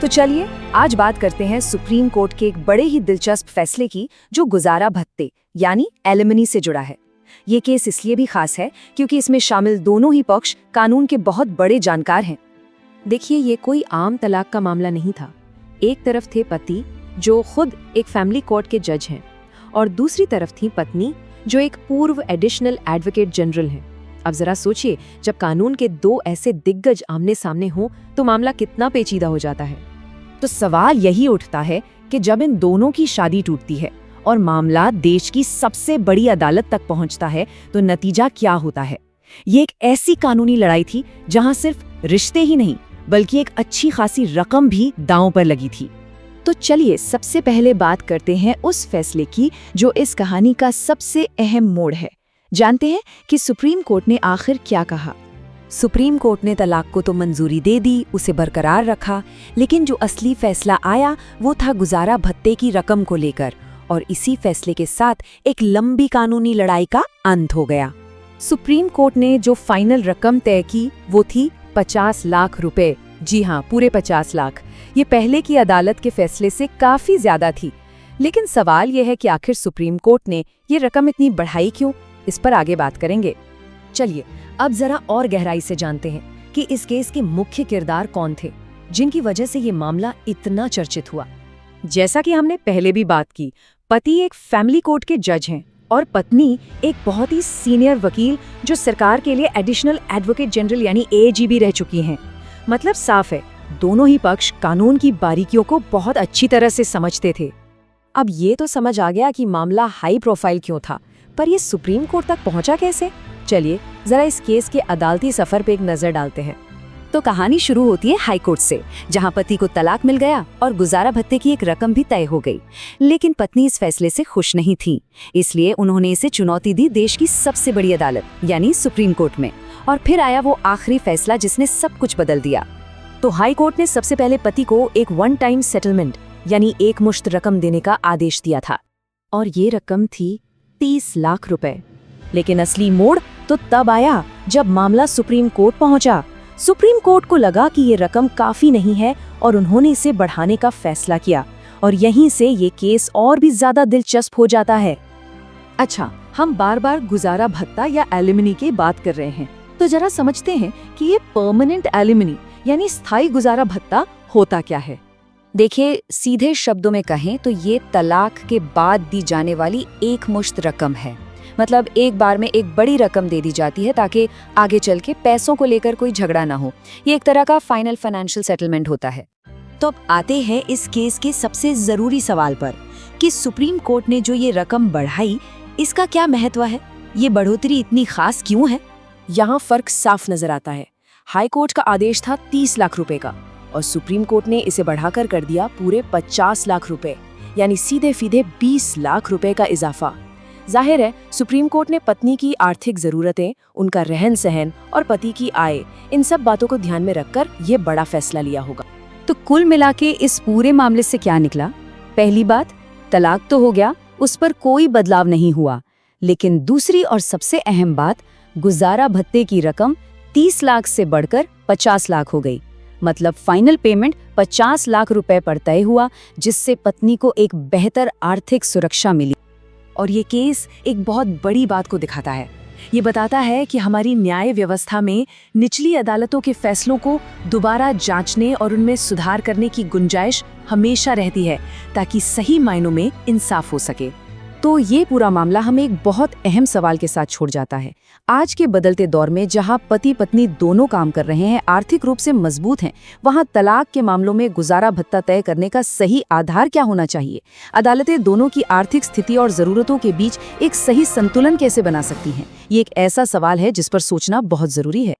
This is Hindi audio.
तो चलिए आज बात करते हैं सुप्रीम कोर्ट के एक बड़े ही दिलचस्प फैसले की, जो गुजारा भत्ते यानी एलिमनी से जुड़ा है। ये केस इसलिए भी खास है क्योंकि इसमें शामिल दोनों ही पक्ष कानून के बहुत बड़े जानकार हैं। देखिए, ये कोई आम तलाक का मामला नहीं था। एक तरफ थे पति, जो खुद एक फैमिली कोर्ट के जज हैं, और दूसरी तरफ थी पत्नी, जो एक पूर्व एडिशनल एडवोकेट जनरल हैं। अब जरा सोचिए, जब कानून के दो ऐसे दिग्गज आमने सामने हों तो मामला कितना पेचीदा हो जाता है। तो सवाल यही उठता है कि जब इन दोनों की शादी टूटती है और मामला देश की सबसे बड़ी अदालत तक पहुंचता है, तो नतीजा क्या होता है। ये एक ऐसी कानूनी लड़ाई थी जहां सिर्फ रिश्ते ही नहीं बल्कि एक अच्छी खासी रकम भी दांव पर लगी थी। तो चलिए सबसे पहले बात करते हैं उस फैसले की जो इस कहानी का सबसे अहम मोड़ है। जानते हैं कि सुप्रीम कोर्ट ने आखिर क्या कहा। सुप्रीम कोर्ट ने तलाक को तो मंजूरी दे दी, उसे बरकरार रखा, लेकिन जो असली फैसला आया वो था गुजारा भत्ते की रकम को लेकर, और इसी फैसले के साथ एक लंबी कानूनी लड़ाई का अंत हो गया। सुप्रीम कोर्ट ने जो फाइनल रकम तय की वो थी 50 लाख रुपए। जी हाँ, पूरे 50 लाख। ये पहले की अदालत के फैसले से काफी ज्यादा थी। लेकिन सवाल यह है कि आखिर सुप्रीम कोर्ट ने ये रकम इतनी बढ़ाई क्यों? इस पर आगे बात करेंगे। चलिए अब जरा और गहराई से जानते हैं कि इस केस के मुख्य किरदार कौन थे, जिनकी वजह से ये मामला इतना चर्चित हुआ। जैसा कि हमने पहले भी बात की, पति एक फैमिली कोर्ट के जज हैं और पत्नी एक बहुत ही सीनियर वकील जो सरकार के लिए एडिशनल एडवोकेट जनरल यानी एजीबी रह चुकी हैं। मतलब साफ है, दोनों ही पक्ष कानून की बारीकियों को बहुत अच्छी तरह से समझते थे। अब ये तो समझ आ गया कि मामला हाई प्रोफाइल क्यों था, पर ये सुप्रीम कोर्ट तक पहुंचा कैसे? चलिए जरा इस केस के अदालती सफर पे एक नजर डालते हैं। तो कहानी शुरू होती है हाई कोर्ट से, जहां पति को तलाक मिल गया और गुजारा भत्ते की एक रकम भी तय हो गई। लेकिन पत्नी इस फैसले से खुश नहीं थी, इसलिए उन्होंने इसे चुनौती दी देश की सबसे बड़ी अदालत यानी सुप्रीम कोर्ट में। और फिर आया वो आखिरी फैसला जिसने सब कुछ बदल दिया। तो हाई कोर्ट ने सबसे पहले पति को एक वन टाइम सेटलमेंट यानी एक मुश्त रकम देने का आदेश दिया था, और ये रकम थी 30 लाख रुपए। लेकिन असली मोड़ तो तब आया जब मामला सुप्रीम कोर्ट पहुंचा। सुप्रीम कोर्ट को लगा कि ये रकम काफी नहीं है और उन्होंने इसे बढ़ाने का फैसला किया, और यहीं से ये केस और भी ज्यादा दिलचस्प हो जाता है। अच्छा, हम बार बार गुजारा भत्ता या एलिमनी की बात कर रहे हैं, तो जरा समझते हैं कि ये परमानेंट एलिमनी यानी स्थायी गुजारा भत्ता होता क्या है। देखिए, सीधे शब्दों में कहें तो ये तलाक के बाद दी जाने वाली एक मुश्त रकम है। मतलब एक बार में एक बड़ी रकम दे दी जाती है ताकि आगे चल के पैसों को लेकर कोई झगड़ा ना हो। ये एक तरह का फाइनल फाइनेंशियल सेटलमेंट होता है। तो अब आते हैं इस केस के सबसे जरूरी सवाल पर कि सुप्रीम कोर्ट ने जो ये रकम बढ़ाई, इसका क्या महत्व है? ये बढ़ोतरी इतनी खास क्यों है? यहाँ फर्क साफ नजर आता है। हाई कोर्ट का आदेश था 30 लाख रुपए का, और सुप्रीम कोर्ट ने इसे बढ़ाकर कर दिया पूरे 50 लाख रुपए, यानी सीधे सीधे 20 लाख रुपए का इजाफा। जाहिर है, सुप्रीम कोर्ट ने पत्नी की आर्थिक जरूरतें, उनका रहन सहन और पति की आय, इन सब बातों को ध्यान में रखकर ये बड़ा फैसला लिया होगा। तो कुल मिला के इस पूरे मामले से क्या निकला? पहली बात, तलाक तो हो गया, उस पर कोई बदलाव नहीं हुआ। लेकिन दूसरी और सबसे अहम बात, गुजारा भत्ते की रकम 30 लाख से बढ़कर 50 लाख हो गई। मतलब फाइनल पेमेंट 50 लाख रुपए पर तय हुआ, जिससे पत्नी को एक बेहतर आर्थिक सुरक्षा मिली। और ये केस एक बहुत बड़ी बात को दिखाता है। ये बताता है कि हमारी न्याय व्यवस्था में निचली अदालतों के फैसलों को दोबारा जांचने और उनमें सुधार करने की गुंजाइश हमेशा रहती है, ताकि सही मायनों में इंसाफ हो सके। तो ये पूरा मामला हमें एक बहुत अहम सवाल के साथ छोड़ जाता है। आज के बदलते दौर में जहां पति पत्नी दोनों काम कर रहे हैं, आर्थिक रूप से मजबूत हैं, वहां तलाक के मामलों में गुजारा भत्ता तय करने का सही आधार क्या होना चाहिए? अदालतें दोनों की आर्थिक स्थिति और जरूरतों के बीच एक सही संतुलन कैसे बना सकती हैं? ये एक ऐसा सवाल है जिस पर सोचना बहुत जरूरी है।